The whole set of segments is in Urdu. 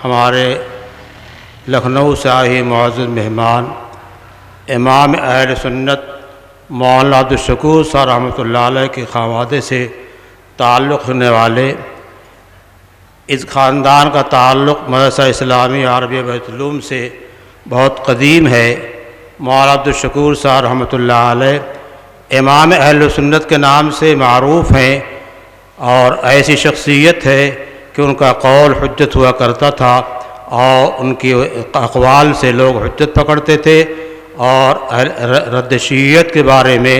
ہمارے لکھنؤ سے آئے معزز مہمان امام اہل سنت مولانا عبدالشکور صاحب رحمۃ اللہ علیہ کے خانوادے سے تعلق رکھنے والے، اس خاندان کا تعلق مدرسہ اسلامی عربیہ بیت العلوم سے بہت قدیم ہے۔ مولانا عبدالشکور صاحب رحمۃ اللہ علیہ امام اہل سنت کے نام سے معروف ہیں، اور ایسی شخصیت ہے کہ ان کا قول حجت ہوا کرتا تھا، اور ان کی اقوال سے لوگ حجت پکڑتے تھے، اور رد شیعیت کے بارے میں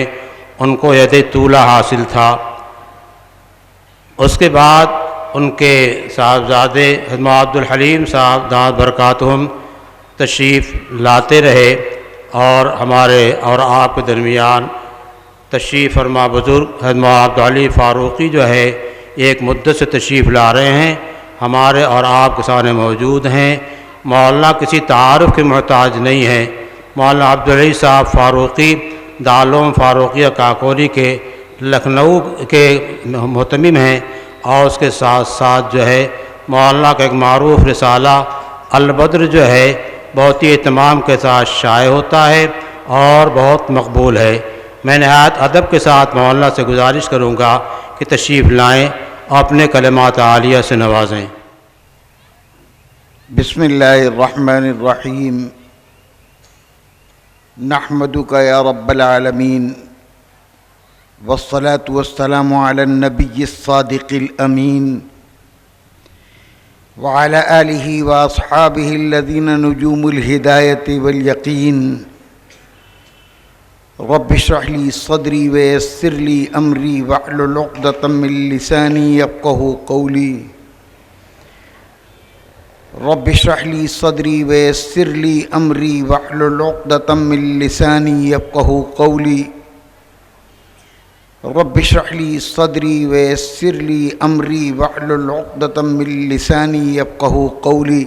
ان کو ید طولہ حاصل تھا۔ اس کے بعد ان کے صاحبزادے حضرت عبدالحلیم صاحب دامت برکاتہم تشریف لاتے رہے، اور ہمارے اور آپ کے درمیان تشریف فرما بزرگ حضرت عبدالعلی فاروقی جو ہے ایک مدت سے تشریف لا رہے ہیں، ہمارے اور آپ کے سامنے موجود ہیں۔ مولانا کسی تعارف کے محتاج نہیں ہیں۔ مولانا عبدالعلی صاحب فاروقی دارالعلوم فاروقیہ کاکوری کے لکھنؤ کے محتمم ہیں، اور اس کے ساتھ ساتھ جو ہے مولانا کا ایک معروف رسالہ البدر جو ہے بہت ہی اہتمام کے ساتھ شائع ہوتا ہے اور بہت مقبول ہے۔ میں نہایت ادب کے ساتھ مولانا سے گزارش کروں گا کہ تشریف لائیں اور اپنے کلمات عالیہ سے نوازیں۔ بسم اللہ الرحمن الرحیم، نحمدک یا رب العالمین، والصلاة والسلام علی النبی الصادق الامین، وعلی آلہ واصحابہ الذین نجوم الہدایۃ والیقین۔ رب اشرح لی صدری ویسر لی امری واحلل عقدۃ من لسانی یفقہوا قولی۔ رب اشرح لی صدری ویسر لی امری واحلل عقدۃ من لسانی یفقہوا قولی۔ رب اشرح لی صدری ویسر لی امری واحلل عقدۃ من لسانی یفقہوا قولی۔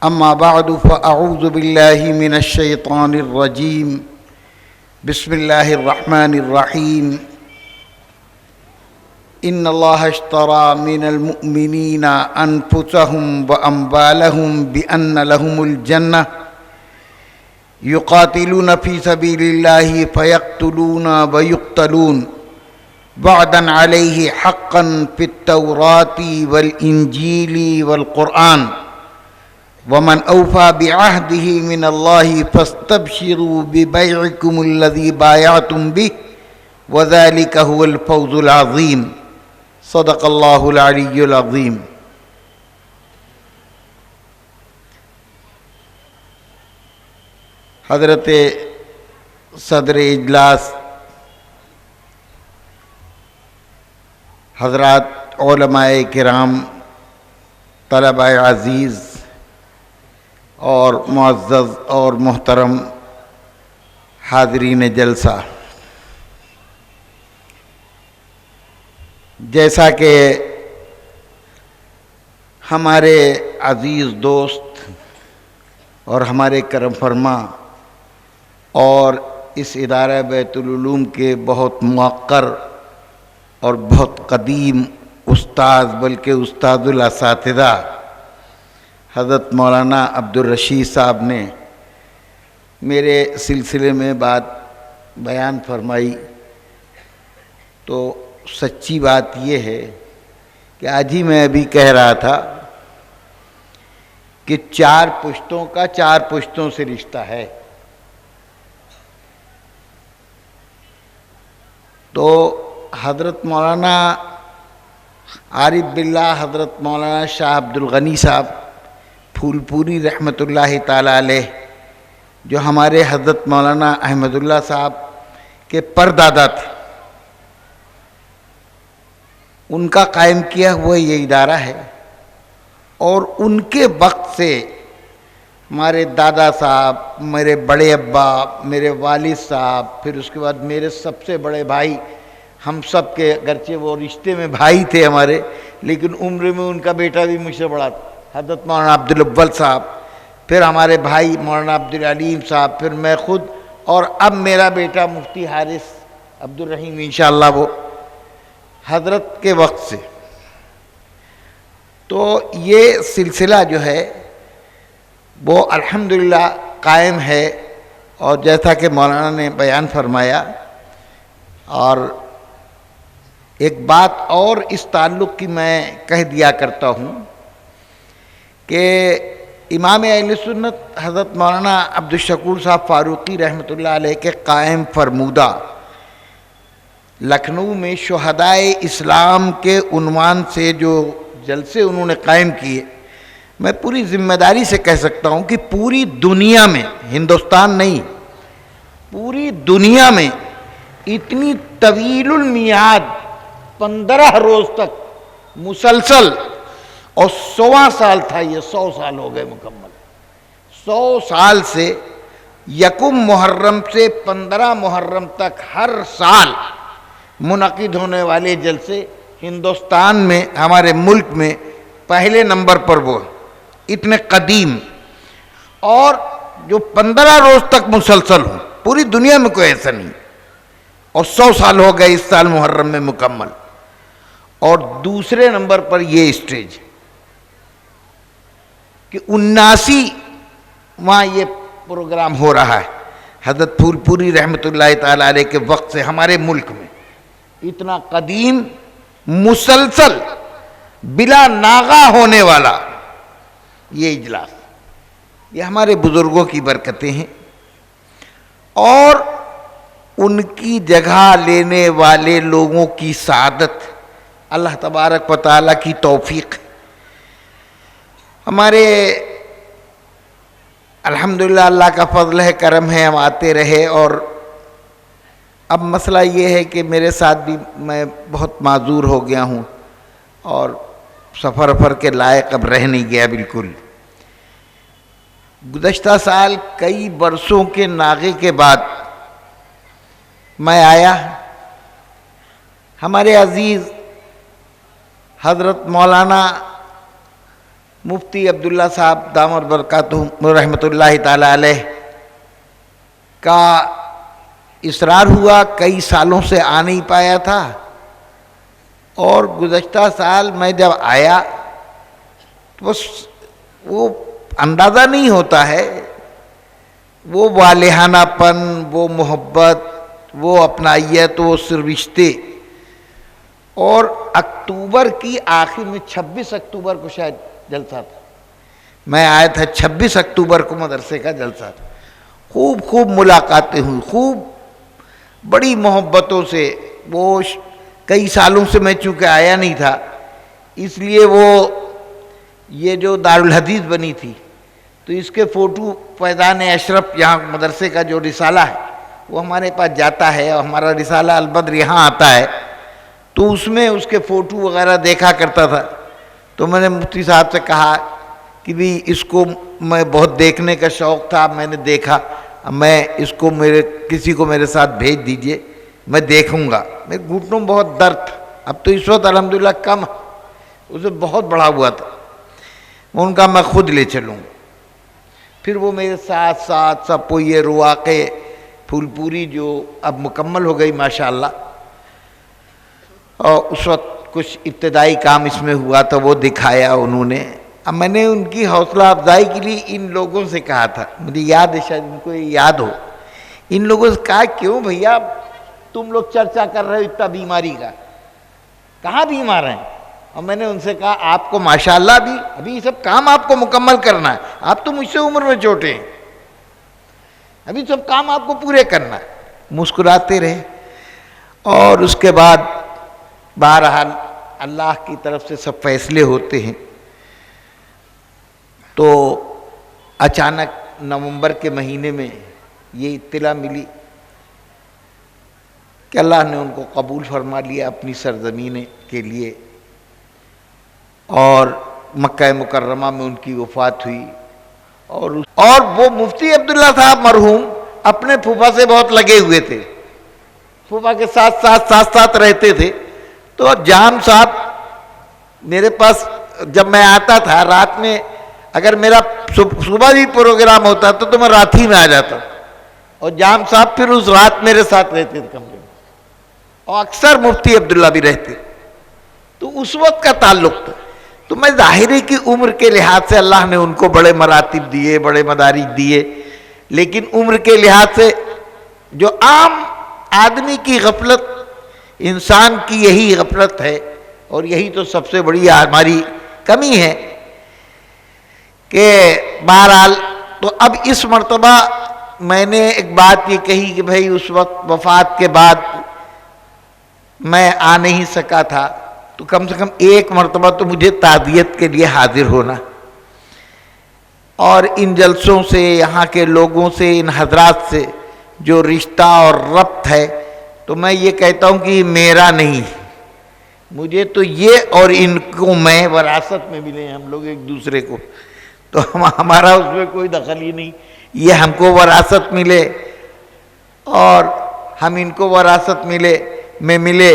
اما بعد فاعوذ باللہ من الشیطان الرجیم، بسم اللہ الرحمن الرحیم۔ ان اللہ اشتری من المؤمنین انفسهم واموالهم بان لهم الجنہ یقاتلون فی سبیل اللہ فیقتلون ویقتلون وعدا علیہ حقا فی التوراۃ والانجیل والقرآن ومن اوفى بعہدہ من اللہ فاستبشروا ببیعکم الذی بایعتم بہ وذلک هو الفوز العظیم۔ صدق اللہ العلی العظیم۔ حضرت صدر اجلاس، حضرات علماء کرام، طلباء عزیز اور معزز اور محترم حاضرین جلسہ، جیسا کہ ہمارے عزیز دوست اور ہمارے کرم فرما اور اس ادارہ بیت العلوم کے بہت موقر اور بہت قدیم استاذ، بلکہ استاد الاساتذہ حضرت مولانا عبدالرشید صاحب نے میرے سلسلے میں بات بیان فرمائی، تو سچی بات یہ ہے کہ آج ہی میں ابھی کہہ رہا تھا کہ 4 پشتوں کا 4 پشتوں سے رشتہ ہے۔ تو حضرت مولانا عارف باللہ حضرت مولانا شاہ عبد الغنی صاحب پھول پوری رحمۃ اللہ تعالی علیہ، جو ہمارے حضرت مولانا احمد اللہ صاحب کے پردادا تھے، ان کا قائم کیا ہوا یہ ادارہ ہے، اور ان کے وقت سے ہمارے دادا صاحب، میرے بڑے ابا، میرے والد صاحب، پھر اس کے بعد میرے سب سے بڑے بھائی، ہم سب کے اگرچہ وہ رشتے میں بھائی تھے ہمارے، لیکن عمر میں ان کا بیٹا بھی مجھ سے بڑا تھا، حضرت مولانا عبدالاول صاحب، پھر ہمارے بھائی مولانا عبدالعلیم صاحب، پھر میں خود، اور اب میرا بیٹا مفتی حارث عبدالرحیم انشاءاللہ، وہ حضرت کے وقت سے تو یہ سلسلہ جو ہے وہ الحمدللہ قائم ہے، اور جیسا کہ مولانا نے بیان فرمایا. اور ایک بات اور اس تعلق کی میں کہہ دیا کرتا ہوں کہ امام اہل سنت حضرت مولانا عبدالشکور صاحب فاروقی رحمۃ اللہ علیہ کے قائم فرمودہ لکھنؤ میں شہدائے اسلام کے عنوان سے جو جلسے انہوں نے قائم کیے، میں پوری ذمہ داری سے کہہ سکتا ہوں کہ پوری دنیا میں، ہندوستان نہیں، پوری دنیا میں اتنی طویل المیعاد 15 روز تک مسلسل، اور 100 سال تھا یہ، 100 سال ہو گئے مکمل، 100 سال سے یکم محرم سے 15 محرم تک ہر سال منعقد ہونے والے جلسے ہندوستان میں، ہمارے ملک میں پہلے نمبر پر وہ اتنے قدیم، اور جو 15 روز تک مسلسل ہوں، پوری دنیا میں کوئی ایسا نہیں. اور 100 سال ہو گئے اس سال محرم میں مکمل. اور دوسرے نمبر پر یہ اسٹیج کہ 79 وہاں یہ پروگرام ہو رہا ہے حضرت پھول پوری رحمۃ اللہ تعالی علیہ کے وقت سے ہمارے ملک میں، اتنا قدیم مسلسل بلا ناغہ ہونے والا یہ اجلاس، یہ ہمارے بزرگوں کی برکتیں ہیں، اور ان کی جگہ لینے والے لوگوں کی سعادت اللہ تبارک و تعالیٰ کی توفیق. ہمارے الحمدللہ اللہ کا فضل ہے، کرم ہے، ہم آتے رہے. اور اب مسئلہ یہ ہے کہ میرے ساتھ بھی میں بہت معذور ہو گیا ہوں، اور سفر کے لائق اب رہ نہیں گیا بالکل. گزشتہ سال کئی برسوں کے ناغے کے بعد میں آیا. ہمارے عزیز حضرت مولانا مفتی عبداللہ صاحب دامت برکاتہم رحمۃ اللہ تعالی علیہ کا اصرار ہوا، کئی سالوں سے آ نہیں پایا تھا، اور گزشتہ سال میں جب آیا تو بس وہ اندازہ نہیں ہوتا ہے، وہ والہانہ پن، وہ محبت، وہ اپنائیت، وہ رشتے. اور اکتوبر کی آخر میں 26 اکتوبر کو شاید جلسہ تھا، میں آیا تھا 26 اکتوبر کو مدرسے کا جلسہ تھا. خوب ملاقاتیں ہوئی، خوب بڑی محبتوں سے. وہ کئی سالوں سے میں چونکہ آیا نہیں تھا، اس لیے وہ یہ جو دارالحدیث بنی تھی تو اس کے فوٹو فیضان اشرف یہاں مدرسے کا جو رسالہ ہے وہ ہمارے پاس جاتا ہے، اور ہمارا رسالہ البدر یہاں آتا ہے، تو اس میں اس کے فوٹو وغیرہ دیکھا کرتا تھا. تو میں نے مفتی صاحب سے کہا کہ بھی اس کو میں بہت دیکھنے کا شوق تھا، میں نے دیکھا، میں اس کو کسی کو میرے ساتھ بھیج دیجئے، میں دیکھوں گا. میرے گھٹنوں میں بہت درد تھا، اب تو اس وقت الحمدللہ کم، اسے بہت بڑھا ہوا تھا. ان کا میں خود لے چلوں. پھر وہ میرے ساتھ سب وہ یہ رواقے پھول پوری جو اب مکمل ہو گئی ماشاءاللہ، اور اس وقت کچھ ابتدائی کام اس میں ہوا تھا، وہ دکھایا انہوں نے. اب میں نے ان کی حوصلہ افزائی کے لیے ان لوگوں سے کہا تھا، مجھے یاد ہے، شاید ان کو یہ یاد ہو، ان لوگوں سے کہا کیوں بھیا تم لوگ چرچا کر رہے ہو اتنا بیماری کا، کہاں بیمار ہیں؟ اور میں نے ان سے کہا آپ کو ماشاءاللہ ابھی یہ سب کام آپ کو مکمل کرنا ہے، آپ تو مجھ سے عمر میں چھوٹے ہیں، ابھی سب کام آپ کو پورے کرنا ہے. مسکراتے رہے. اور اس کے بعد بہرحال اللہ کی طرف سے سب فیصلے ہوتے ہیں. تو اچانک نومبر کے مہینے میں یہ اطلاع ملی کہ اللہ نے ان کو قبول فرما لیا اپنی سرزمین کے لیے، اور مکہ مکرمہ میں ان کی وفات ہوئی. اور وہ مفتی عبداللہ صاحب مرحوم اپنے پھوپھا سے بہت لگے ہوئے تھے، پھوپھا کے ساتھ رہتے تھے. تو جام صاحب میرے پاس جب میں آتا تھا رات میں، اگر میرا صبح بھی پروگرام ہوتا تو میں رات ہی میں آ جاتا، اور جام صاحب پھر اس رات میرے ساتھ رہتے تھے کمرے میں، اور اکثر مفتی عبداللہ بھی رہتے. تو اس وقت کا تعلق تھا. تو میں ظاہر ہے کہ عمر کے لحاظ سے اللہ نے ان کو بڑے مراتب دیے، بڑے مدارج دیے، لیکن عمر کے لحاظ سے جو عام آدمی کی غفلت، انسان کی یہی غفلت ہے، اور یہی تو سب سے بڑی ہماری کمی ہے کہ بہرحال تو اب اس مرتبہ میں نے ایک بات یہ کہی کہ بھائی اس وقت وفات کے بعد میں آ نہیں سکا تھا، تو کم سے کم ایک مرتبہ تو مجھے تعزیت کے لیے حاضر ہونا، اور ان جلسوں سے، یہاں کے لوگوں سے، ان حضرات سے جو رشتہ اور ربط ہے، تو میں یہ کہتا ہوں کہ میرا نہیں، مجھے تو یہ اور ان کو میں وراثت میں ملے، ہم لوگ ایک دوسرے کو، تو ہمارا اس میں کوئی دخل ہی نہیں، یہ ہم کو وراثت ملے اور ہم ان کو وراثت میں ملے،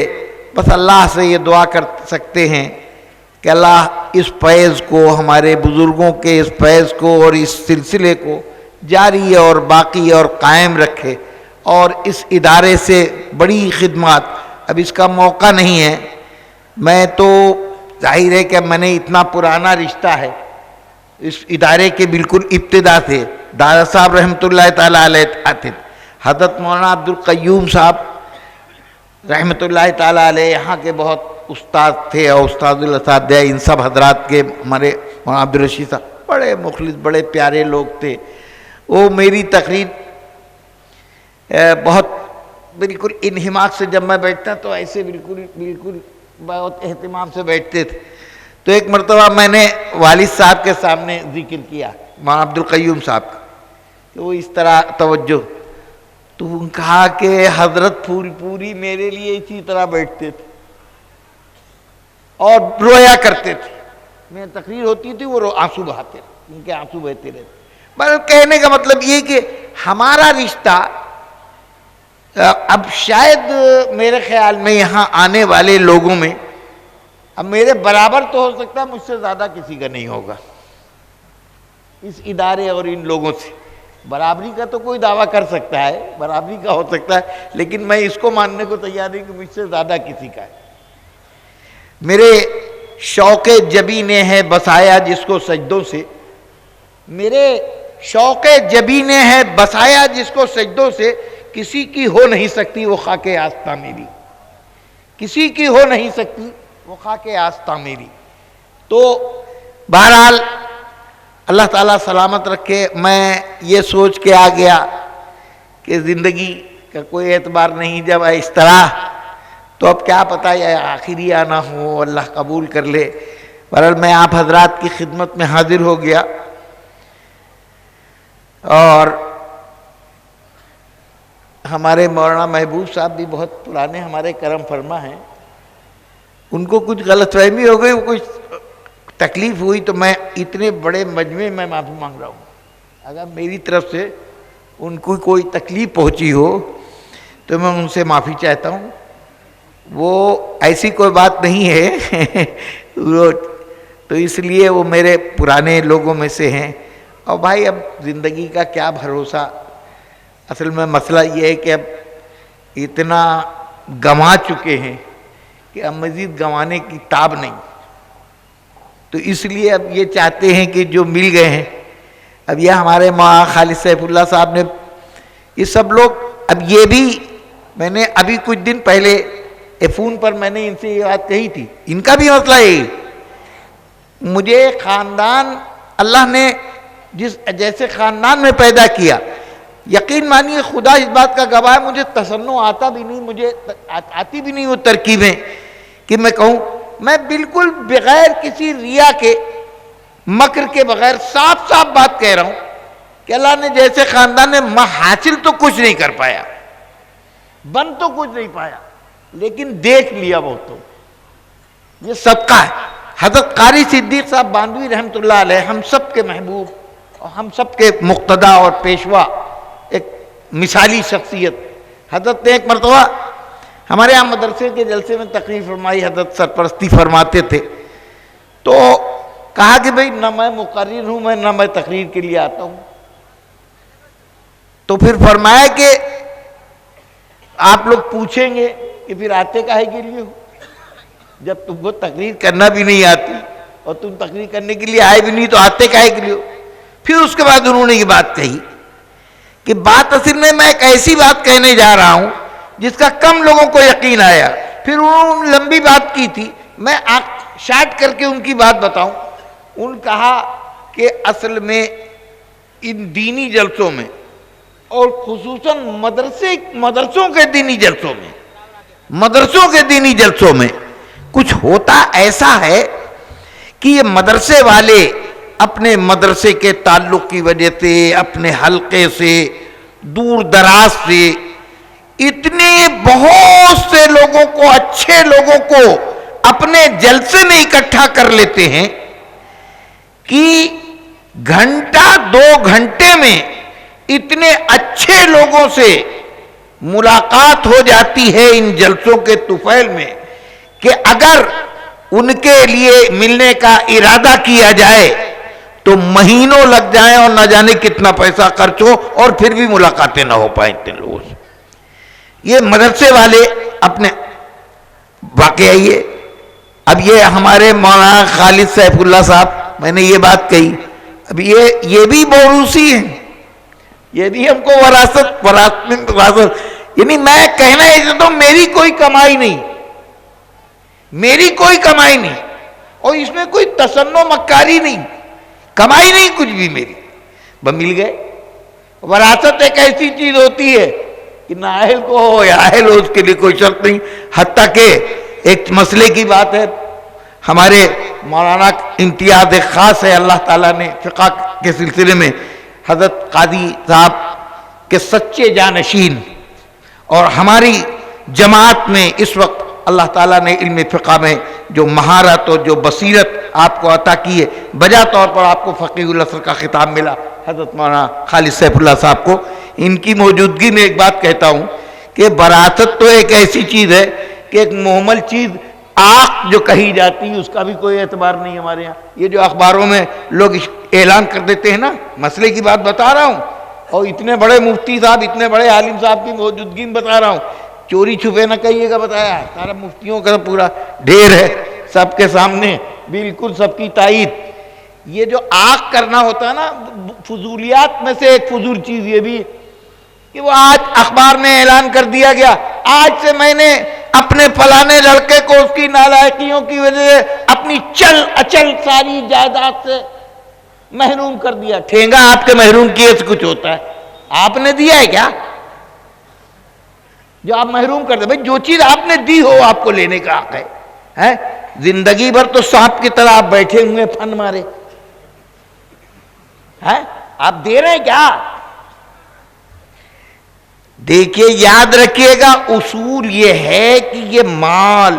بس اللہ سے یہ دعا کر سکتے ہیں کہ اللہ اس فیض کو، ہمارے بزرگوں کے اس فیض کو اور اس سلسلے کو جاری اور باقی اور قائم رکھے، اور اس ادارے سے بڑی خدمات، اب اس کا موقع نہیں ہے، میں تو ظاہر ہے کہ میں نے اتنا پرانا رشتہ ہے اس ادارے کے بالکل ابتدا سے، دادا صاحب رحمۃ اللہ تعالیٰ علیہ آتے، حضرت مولانا عبد القیوم صاحب رحمۃ اللہ تعالیٰ علیہ یہاں کے بہت استاد تھے، اور استاد الاساتذہ، ان سب حضرات کے، ہمارے مولانا عبد الرشید صاحب بڑے مخلص، بڑے پیارے لوگ تھے، وہ میری تقریر بہت بالکل انہماک سے جب میں بیٹھتا تو ایسے بالکل بہت اہتمام سے بیٹھتے تھے، تو ایک مرتبہ میں نے والد صاحب کے سامنے ذکر کیا مولانا عبد القیوم صاحب کا، کہ وہ اس طرح توجہ، تو ان کہا کہ حضرت پوری میرے لیے اسی طرح بیٹھتے تھے اور رویا کرتے تھے، میں تقریر ہوتی تھی وہ آنسو بہاتے، ان کے آنسو بہتے رہتے، بس کہنے کا مطلب یہ کہ ہمارا رشتہ اب شاید میرے خیال میں یہاں آنے والے لوگوں میں اب میرے برابر تو ہو سکتا ہے، مجھ سے زیادہ کسی کا نہیں ہوگا اس ادارے اور ان لوگوں سے، برابری کا تو کوئی دعویٰ کر سکتا ہے، برابری کا ہو سکتا ہے، لیکن میں اس کو ماننے کو تیار نہیں کہ مجھ سے زیادہ کسی کا ہے۔ میرے شوق جبینے ہے بسایا جس کو سجدوں سے، میرے شوق جبینے ہے بسایا جس کو سجدوں سے، کسی کی ہو نہیں سکتی وہ خاک آستہ میری، کسی کی ہو نہیں سکتی وہ خاک آستہ میری۔ تو بہرحال اللہ تعالیٰ سلامت رکھے، میں یہ سوچ کے آ گیا کہ زندگی کا کوئی اعتبار نہیں، جب اس طرح تو اب کیا پتہ یہ آخری آنا ہو، اللہ قبول کر لے۔ بہرحال میں آپ حضرات کی خدمت میں حاضر ہو گیا، اور ہمارے مولانا محبوب صاحب بھی بہت پرانے ہمارے کرم فرما ہیں، ان کو کچھ غلط فہمی ہو گئی، کچھ تکلیف ہوئی، تو میں اتنے بڑے مجمع میں معافی مانگ رہا ہوں، اگر میری طرف سے ان کو کوئی تکلیف پہنچی ہو تو میں ان سے معافی چاہتا ہوں، وہ ایسی کوئی بات نہیں ہے تو اس لیے وہ میرے پرانے لوگوں میں سے ہیں۔ اور بھائی اب زندگی کا کیا بھروسہ، اصل میں مسئلہ یہ ہے کہ اب اتنا گنوا چکے ہیں کہ اب مزید گنوانے کی تاب نہیں، تو اس لیے اب یہ چاہتے ہیں کہ جو مل گئے ہیں، اب یہ ہمارے مولانا خالد سیف اللہ صاحب نے، یہ سب لوگ، اب یہ بھی میں نے ابھی کچھ دن پہلے فون پر میں نے ان سے یہ بات کہی تھی، ان کا بھی مسئلہ یہی، مجھے خاندان اللہ نے جیسے خاندان میں پیدا کیا، یقین مانیے خدا اس بات کا گواہ ہے، مجھے تصنع آتا بھی نہیں، مجھے آتی بھی نہیں وہ ترکیبیں کہ میں کہوں، میں بالکل بغیر کسی ریا کے، مکر کے بغیر صاف بات کہہ رہا ہوں کہ اللہ نے جیسے خاندان میں حاصل تو کچھ نہیں کر پایا، بن تو کچھ نہیں پایا، لیکن دیکھ لیا وہ تو، یہ سب کا ہے۔ حضرت قاری صدیق صاحب باندوی رحمۃ اللہ علیہ، ہم سب کے محبوب اور ہم سب کے مقتدا اور پیشوا، ایک مثالی شخصیت، حضرت نے ایک مرتبہ ہمارے یہاں مدرسے کے جلسے میں تقریر فرمائی، حضرت سرپرستی فرماتے تھے، تو کہا کہ بھئی نہ میں مقرر ہوں، نہ میں تقریر کے لیے آتا ہوں، تو پھر فرمایا کہ آپ لوگ پوچھیں گے کہ پھر آتے کاہے کے لیے ہو، جب تم کو تقریر کرنا بھی نہیں آتی اور تم تقریر کرنے کے لیے آئے بھی نہیں تو آتے کاہے کے لیے ہو؟ پھر اس کے بعد انہوں نے یہ بات کہی کہ بات اصل میں ایک ایسی بات کہنے جا رہا ہوں جس کا کم لوگوں کو یقین آیا. پھر انہوں نے لمبی بات کی تھی, میں شارٹ کر کے ان کی بات بتاؤں. ان کہا کہ اصل میں ان دینی جلسوں میں اور خصوصاً مدرسوں کے دینی جلسوں میں کچھ ہوتا ایسا ہے کہ یہ مدرسے والے اپنے مدرسے کے تعلق کی وجہ سے, اپنے حلقے سے, دور دراز سے اتنے بہت سے لوگوں کو, اچھے لوگوں کو اپنے جلسے میں اکٹھا کر لیتے ہیں کہ گھنٹہ 2 گھنٹے میں اتنے اچھے لوگوں سے ملاقات ہو جاتی ہے ان جلسوں کے طفیل میں کہ اگر ان کے لیے ملنے کا ارادہ کیا جائے تو مہینوں لگ جائیں اور نہ جانے کتنا پیسہ خرچ ہو اور پھر بھی ملاقاتیں نہ ہو پائیں اتنے لوگوں سے. یہ مدرسے والے اپنے واقعہ یہ. اب یہ ہمارے مولانا خالد سیف اللہ صاحب, میں نے یہ بات کہی, اب یہ بھی موروثی ہیں, یہ بھی ہم کو وراثت یعنی میں کہنا ہے تو میری کوئی کمائی نہیں, اور اس میں کوئی تصنع مکاری نہیں, کمائی نہیں کچھ بھی میری, بس مل گئے. وراثت ایک ایسی چیز ہوتی ہے کہ نااہل کو ہو یا اہل ہو اس کے لیے کوئی شرط نہیں. حتیٰ کہ ایک مسئلے کی بات ہے, ہمارے مولانا امتیاز خاص ہے اللہ تعالیٰ نے فقہ کے سلسلے میں, حضرت قاضی صاحب کے سچے جانشین, اور ہماری جماعت میں اس وقت اللہ تعالیٰ نے علم فقہ میں جو مہارت اور جو بصیرت آپ کو عطا کی ہے, بجا طور پر آپ کو فقیہ العصر کا خطاب ملا حضرت مولانا خالد سیف اللہ صاحب کو. ان کی موجودگی میں ایک بات کہتا ہوں کہ وراثت تو ایک ایسی چیز ہے کہ ایک محمل چیز آنکھ جو کہی جاتی ہے اس کا بھی کوئی اعتبار نہیں ہمارے یہاں. یہ جو اخباروں میں لوگ اعلان کر دیتے ہیں نا, مسئلے کی بات بتا رہا ہوں, اور اتنے بڑے مفتی صاحب, اتنے بڑے عالم صاحب کی موجودگی میں بتا رہا ہوں, چوری چھپے نہ کہیے گا, بتایا سارا مفتیوں کا پورا ڈھیر ہے سب کے سامنے, بالکل سب کی تائید. یہ جو آنکھ کرنا ہوتا ہے نا, فضولیات میں سے ایک فضول چیز یہ بھی کہ وہ آج اخبار میں اعلان کر دیا گیا, آج سے میں نے اپنے فلانے لڑکے کو اس کی نالائقیوں کی وجہ سے اپنی چل اچل ساری جائیداد سے محروم کر دیا. ٹھینگا آپ کے محروم کیے سے کچھ ہوتا ہے؟ آپ نے دیا ہے کیا جو آپ محروم کر دیں؟ بھائی جو چیز آپ نے دی ہو آپ کو لینے کا حق ہے. زندگی بھر تو سانپ کی طرح آپ بیٹھے ہوئے پھن مارے ہیں, آپ دے رہے ہیں کیا؟ دیکھیے یاد رکھیے گا, اصول یہ ہے کہ یہ مال,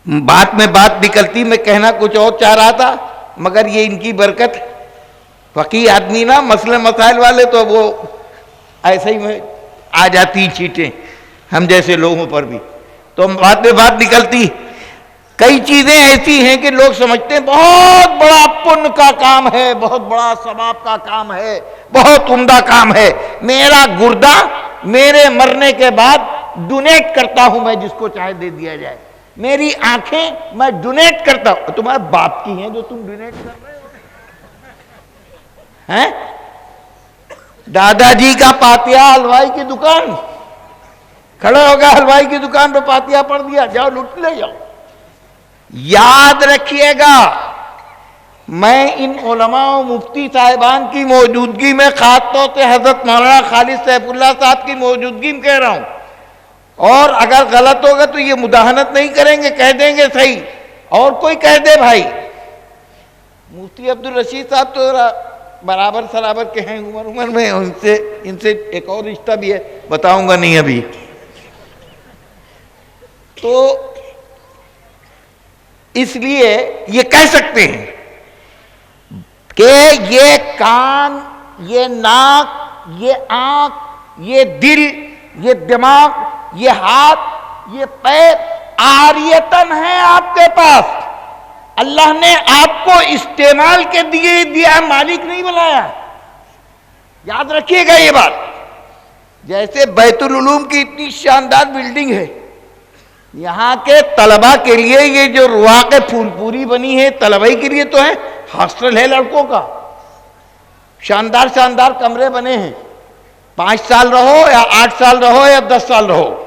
بات میں بات نکلتی, میں کہنا کچھ اور چاہ رہا تھا مگر یہ ان کی برکت. فقیہ آدمی نا, مسئلے مسائل والے تو وہ ایسے ہی میں آ جاتی چیٹیں ہم جیسے لوگوں پر بھی, تو بات میں بات نکلتی. کئی چیزیں ایسی ہیں کہ لوگ سمجھتے ہیں بہت بڑا پن کا کام ہے, بہت بڑا ثواب کا کام ہے, بہت عمدہ کام ہے. میرا گردہ میرے مرنے کے بعد ڈونیٹ کرتا ہوں میں, جس کو چاہے دے دیا جائے. میری آنکھیں میں ڈونیٹ کرتا ہوں, تمہارے باپ کی ہیں جو تم ڈونیٹ کر رہے ہو ہیں. دادا جی کا پاتیا حلوائی کی دکان, کھڑا ہو گیا حلوائی کی دکان پہ پاتیا پڑھ دیا, جاؤ لوٹ لے جاؤ. یاد رکھیے گا, میں ان علماء و مفتی صاحبان کی موجودگی میں, خاص طور سے حضرت مولانا خالد سیف اللہ صاحب کی موجودگی میں کہہ رہا ہوں, اور اگر غلط ہوگا تو یہ مداہنت نہیں کریں گے, کہہ دیں گے صحیح, اور کوئی کہہ دے بھائی. مفتی عبدالرشید صاحب تو برابر سرابر کے ہیں عمر میں, ان سے ایک اور رشتہ بھی ہے, بتاؤں گا نہیں ابھی. تو اس لیے یہ کہہ سکتے ہیں کہ یہ کان, یہ ناک, یہ آنکھ, یہ دل, یہ دماغ, یہ ہاتھ, یہ پیر عاریتاً ہیں آپ کے پاس. اللہ نے آپ کو استعمال کے دیے دیا, مالک نہیں بنایا. یاد رکھیے گا یہ بات. جیسے بیت العلوم کی اتنی شاندار بلڈنگ ہے, یہاں کے طلبہ کے لیے یہ جو رواق پھول پوری بنی ہے طلبائی کے لیے تو ہے، ہاسٹل ہے لڑکوں کا، شاندار شاندار کمرے بنے ہیں، 5 سال رہو یا 8 سال رہو یا 10 سال رہو،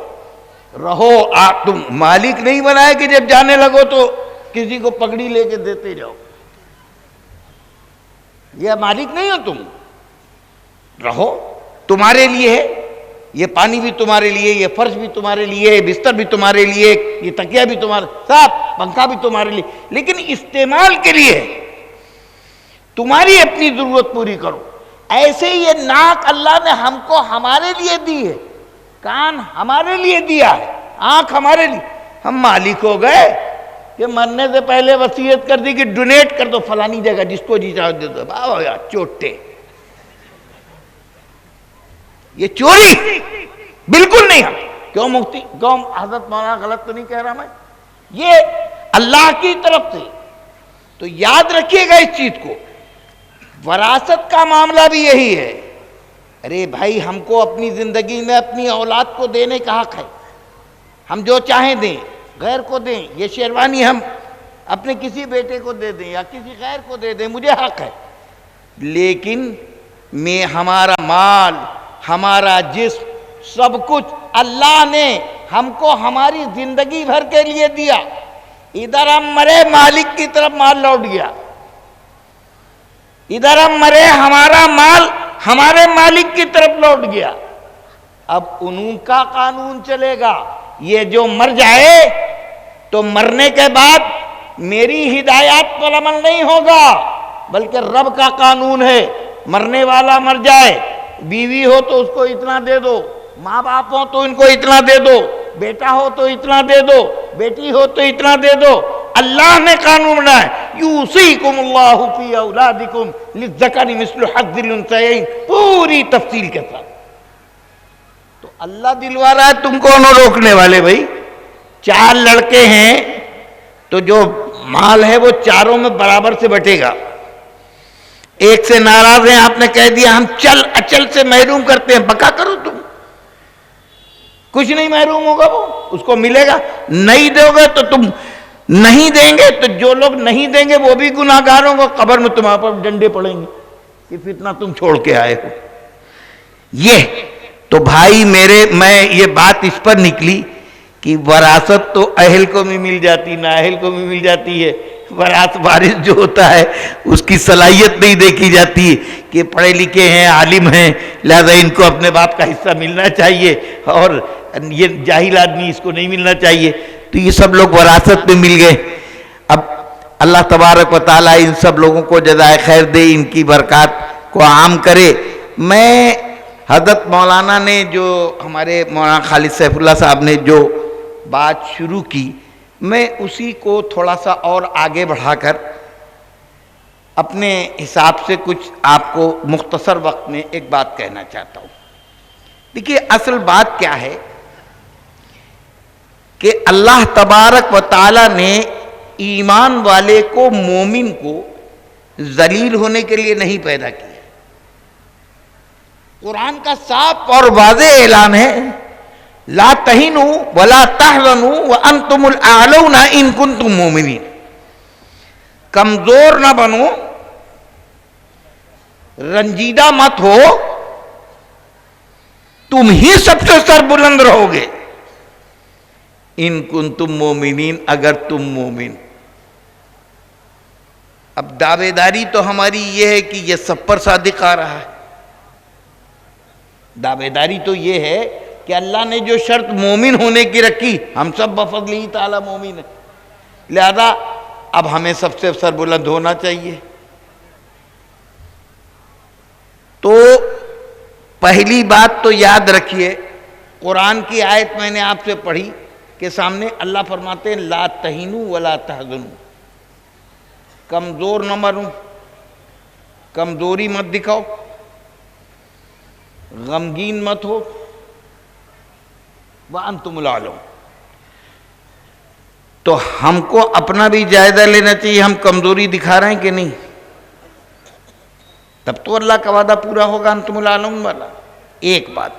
تم مالک نہیں بنائے کہ جب جانے لگو تو کسی کو پگڑی لے کے دیتے جاؤ، یہ مالک نہیں ہو تم، رہو، تمہارے لیے ہے، یہ پانی بھی تمہارے لیے، یہ فرش بھی تمہارے لیے، یہ بستر بھی تمہارے لیے، یہ تکیہ بھی تمہارے، سب پنکھا بھی تمہارے لیے، لیکن استعمال کے لیے تمہاری اپنی ضرورت پوری کرو۔ ایسے یہ ناک اللہ نے ہم کو ہمارے لیے دی ہے، کان ہمارے لیے دیا ہے، آنکھ ہمارے لیے، ہم مالک ہو گئے کہ مرنے سے پہلے وصیت کر دی کہ ڈونیٹ کر دو فلانی جگہ، جس کو جی چاہو دے دو، باو یا چوٹے، یہ چوری بالکل نہیں۔ ہم کیوں مفتی، کیوں حضرت مولانا غلط تو نہیں کہہ رہا میں، یہ اللہ کی طرف سے، تو یاد رکھیے گا اس چیز کو۔ وراثت کا معاملہ بھی یہی ہے، ارے بھائی ہم کو اپنی زندگی میں اپنی اولاد کو دینے کا حق ہے، ہم جو چاہیں دیں، غیر کو دیں، یہ شیروانی ہم اپنے کسی بیٹے کو دے دیں یا کسی غیر کو دے دیں، مجھے حق ہے، لیکن ہمارا مال، ہمارا جسم، سب کچھ اللہ نے ہم کو ہماری زندگی بھر کے لیے دیا، ادھر ہم مرے مالک کی طرف مال لوٹ گیا، ادھر ہم مرے ہمارا مال ہمارے مالک کی طرف لوٹ گیا۔ اب انہوں کا قانون چلے گا، یہ جو مر جائے تو مرنے کے بعد میری ہدایات پر عمل نہیں ہوگا، بلکہ رب کا قانون ہے، مرنے والا مر جائے، بیوی ہو تو اس کو اتنا دے دو، ماں باپ ہو تو ان کو اتنا دے دو، بیٹا ہو تو اتنا دے دو، بیٹی ہو تو اتنا دے دو، اللہ نے قانون بنایا، یوصیکم اللہ فی اولادکم للذکر مثل حظ الانثیین، پوری تفصیل کے ساتھ۔ تو اللہ دلوا رہا ہے، تم کون ہو روکنے والے بھائی؟ 4 لڑکے ہیں تو جو مال ہے وہ چاروں میں برابر سے بٹے گا، ایک سے ناراض ہیں، آپ نے کہہ دیا ہم چل اچل سے محروم کرتے ہیں، بقا کرو تم، کچھ نہیں محروم ہوگا، وہ اس کو ملے گا، نہیں دو گے تو تم نہیں دیں گے تو جو لوگ نہیں دیں گے وہ بھی گناہگار ہوں گے، قبر میں تمہارے پر ڈنڈے پڑیں گے کہ فتنہ تم چھوڑ کے آئے ہو۔ یہ تو بھائی میرے، میں یہ بات اس پر نکلی کہ وراثت تو اہل کو بھی مل جاتی، نااہل کو بھی مل جاتی ہے، وارث جو ہوتا ہے اس کی صلاحیت نہیں دیکھی جاتی کہ پڑھے لکھے ہیں، عالم ہیں، لہذا ان کو اپنے باپ کا حصہ ملنا چاہیے اور یہ جاہل آدمی اس کو نہیں ملنا چاہیے، تو یہ سب لوگ وراثت میں مل گئے۔ اب اللہ تبارک و تعالیٰ ان سب لوگوں کو جزائے خیر دے، ان کی برکات کو عام کرے۔ میں حضرت مولانا نے جو ہمارے مولانا خالد سیف اللہ صاحب نے جو بات شروع کی، میں اسی کو تھوڑا سا اور آگے بڑھا کر اپنے حساب سے کچھ آپ کو مختصر وقت میں ایک بات کہنا چاہتا ہوں۔ دیکھیے اصل بات کیا ہے کہ اللہ تبارک و تعالی نے ایمان والے کو، مومن کو ذلیل ہونے کے لیے نہیں پیدا کیا۔ قرآن کا صاف اور واضح اعلان ہے، لا تہنوا ولا تحزنوا وانتم الاعلون ان کنتم مؤمنین، کمزور نہ بنو، رنجیدہ مت ہو، تم ہی سب سے سربلند رہو گے، ان کنتم مومنین، اگر تم مومن۔ اب دعوے داری تو ہماری یہ ہے کہ یہ سب پر صادق آ رہا ہے، دعوے داری تو یہ ہے کہ اللہ نے جو شرط مومن ہونے کی رکھی، ہم سب بفضلہ تعالی مومن ہیں، لہذا اب ہمیں سب سے سربلند ہونا چاہیے۔ تو پہلی بات تو یاد رکھیے، قرآن کی آیت میں نے آپ سے پڑھی کہ سامنے اللہ فرماتے ہیں لا تہنوا ولا تحزنوا، کمزور نہ بنو، کمزوری مت دکھاؤ، غمگین مت ہو، وانتم الاعلون۔ تو ہم کو اپنا بھی جائزہ لینا چاہیے، ہم کمزوری دکھا رہے ہیں کہ نہیں، تب تو اللہ کا وعدہ پورا ہوگا انتم الاعلون والا۔ ایک بات